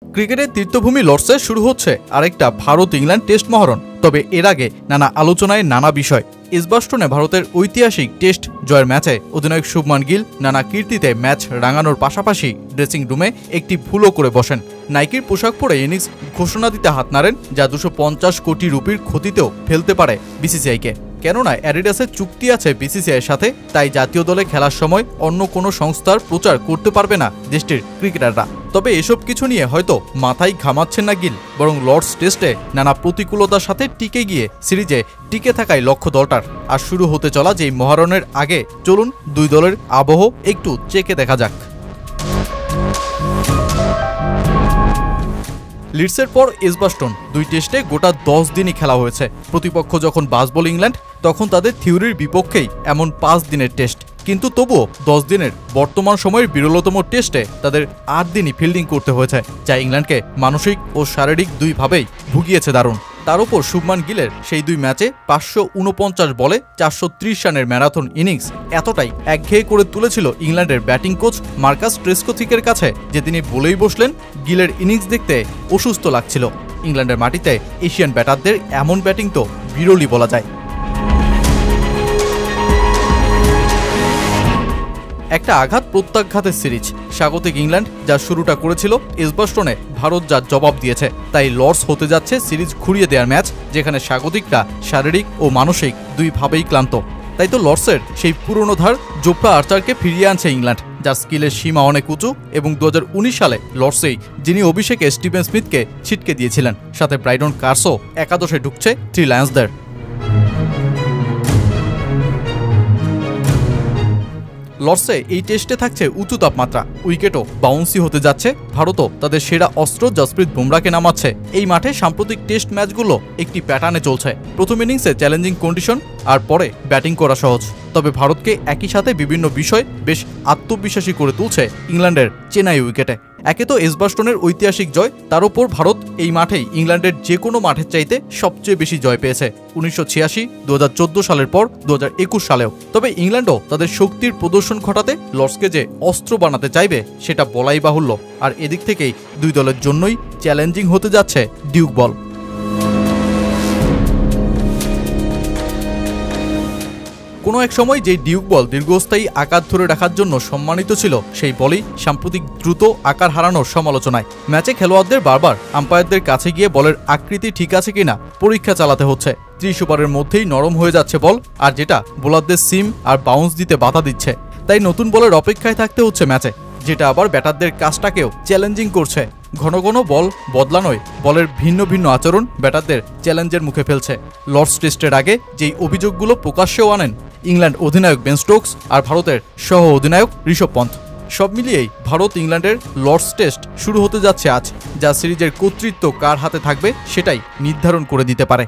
ক্রিকেটের তীর্থভূমি লর্ডসে শুরু হচ্ছে আরেকটা ভারত ইংল্যান্ড টেস্ট মহরণ। তবে এর আগে নানা আলোচনায় নানা বিষয়। এজবাস্টনে ভারতের ঐতিহাসিক টেস্ট জয়ের ম্যাচে অধিনায়ক শুভমান গিল নানা কীর্তিতে ম্যাচ রাঙানোর পাশাপাশি ড্রেসিং রুমে একটি ভুলও করে বসেন। নাইকির পোশাক পরে ইনিংস ঘোষণা দিতে হাত নাড়েন, যা 250 কোটি রুপির ক্ষতিতেও ফেলতে পারে বিসিসিআইকে। কেননা অ্যাডিডাসের চুক্তি আছে বিসিসিআইয়ের সাথে, তাই জাতীয় দলে খেলার সময় অন্য কোনো সংস্থার প্রচার করতে পারবে না দেশটির ক্রিকেটাররা। তবে এসব কিছু নিয়ে হয়তো মাথায় ঘামাচ্ছেন না গিল, বরং লর্ডস টেস্টে নানা প্রতিকূলতার সাথে টিকে গিয়ে সিরিজে টিকে থাকাই লক্ষ্য দলটার। আর শুরু হতে চলা যেই মহারণের আগে চলুন দুই দলের আবহ একটু চেকে দেখা যাক। লিডসের পর এজবাস্টন, দুই টেস্টে গোটা 10 দিনই খেলা হয়েছে। প্রতিপক্ষ যখন বাজবল ইংল্যান্ড, তখন তাদের থিওরির বিপক্ষেই এমন 5 দিনের টেস্ট। কিন্তু তবুও 10 দিনের বর্তমান সময়ের বিরলতম টেস্টে তাদের 8 দিনই ফিল্ডিং করতে হয়েছে, যা ইংল্যান্ডকে মানসিক ও শারীরিক দুইভাবেই ভুগিয়েছে দারুণ। তার উপর শুভমান গিলের সেই দুই ম্যাচে 549 বলে 430 রানের ম্যারাথন ইনিংস এতটাই একঘেয়ে করে তুলেছিল ইংল্যান্ডের ব্যাটিং কোচ মার্কাস ট্রেসকোথিকের কাছে যে তিনি বলেই বসলেন গিলের ইনিংস দেখতে অসুস্থ লাগছিল। ইংল্যান্ডের মাটিতে এশিয়ান ব্যাটারদের এমন ব্যাটিং তো বিরলই বলা যায়। একটা আঘাত প্রত্যাঘাতের সিরিজ। স্বাগতিক ইংল্যান্ড যা শুরুটা করেছিল, এজবাস্টনে ভারত যা জবাব দিয়েছে, তাই লর্ডস হতে যাচ্ছে সিরিজ ঘুরিয়ে দেওয়ার ম্যাচ, যেখানে স্বাগতিকরা শারীরিক ও মানসিক দুইভাবেই ক্লান্ত। তাই তো লর্ডসের সেই পুরনো ধার জোফরা আর্চারকে ফিরিয়ে আনছে ইংল্যান্ড, যার স্কিলের সীমা অনেক উঁচু এবং 2019 সালে লর্ডসেই যিনি অভিষেকে স্টিভেন স্মিথকে ছিটকে দিয়েছিলেন। সাথে ব্রাইডন কার্সও একাদশে ঢুকছে থ্রি লায়ন্সদের। লর্ডসে এই টেস্টে থাকছে উঁচু তাপমাত্রা, উইকেটও বাউন্সি হতে যাচ্ছে। ভারতও তাদের সেরা অস্ত্র জসপ্রীত বুমরাকে নামাচ্ছে। এই মাঠে সাম্প্রতিক টেস্ট ম্যাচগুলো একটি প্যাটার্নে চলছে। প্রথম ইনিংসে চ্যালেঞ্জিং কন্ডিশন, আর পরে ব্যাটিং করা সহজ। তবে ভারতকে একই সাথে বিভিন্ন বিষয় বেশ আত্মবিশ্বাসী করে তুলছে ইংল্যান্ডের চেনাই উইকেটে। একে তো এজবাস্টনের ঐতিহাসিক জয়, তার উপর ভারত এই মাঠেই ইংল্যান্ডের যে কোনো মাঠের চাইতে সবচেয়ে বেশি জয় পেয়েছে 1986, 2014 সালের পর 2021 সালেও। তবে ইংল্যান্ডও তাদের শক্তির প্রদর্শন ঘটাতে লর্ডসকে যে অস্ত্র বানাতে চাইবে সেটা বলাই বাহুল্য। আর এদিক থেকেই দুই দলের জন্যই চ্যালেঞ্জিং হতে যাচ্ছে ডিউক বল। কোনো এক সময় যেই ডিউক বল দীর্ঘস্থায়ী আকার ধরে রাখার জন্য সম্মানিত ছিল, সেই বলই সাম্প্রতিক দ্রুত আকার হারানোর সমালোচনায়। ম্যাচে খেলোয়াড়দের বারবার আম্পায়ারদের কাছে গিয়ে বলের আকৃতি ঠিক আছে কিনা পরীক্ষা চালাতে হচ্ছে। 30 ওভারের মধ্যেই নরম হয়ে যাচ্ছে বল, আর যেটা বোলারদের সিম আর বাউন্স দিতে বাধা দিচ্ছে। তাই নতুন বলের অপেক্ষায় থাকতে হচ্ছে ম্যাচে, যেটা আবার ব্যাটারদের কাজটাকেও চ্যালেঞ্জিং করছে। ঘন ঘন বল বদলানোয় বলের ভিন্ন ভিন্ন আচরণ ব্যাটারদের চ্যালেঞ্জের মুখে ফেলছে। লর্ডস টেস্টের আগে যেই অভিযোগগুলো প্রকাশ্যেও আনেন ইংল্যান্ড অধিনায়ক বেন স্টোকস আর ভারতের সহ অধিনায়ক ঋষভ পন্থ, সব মিলিয়েই ভারত ইংল্যান্ডের লর্ডস টেস্ট শুরু হতে যাচ্ছে আজ, যা সিরিজের কর্তৃত্ব কার হাতে থাকবে সেটাই নির্ধারণ করে দিতে পারে।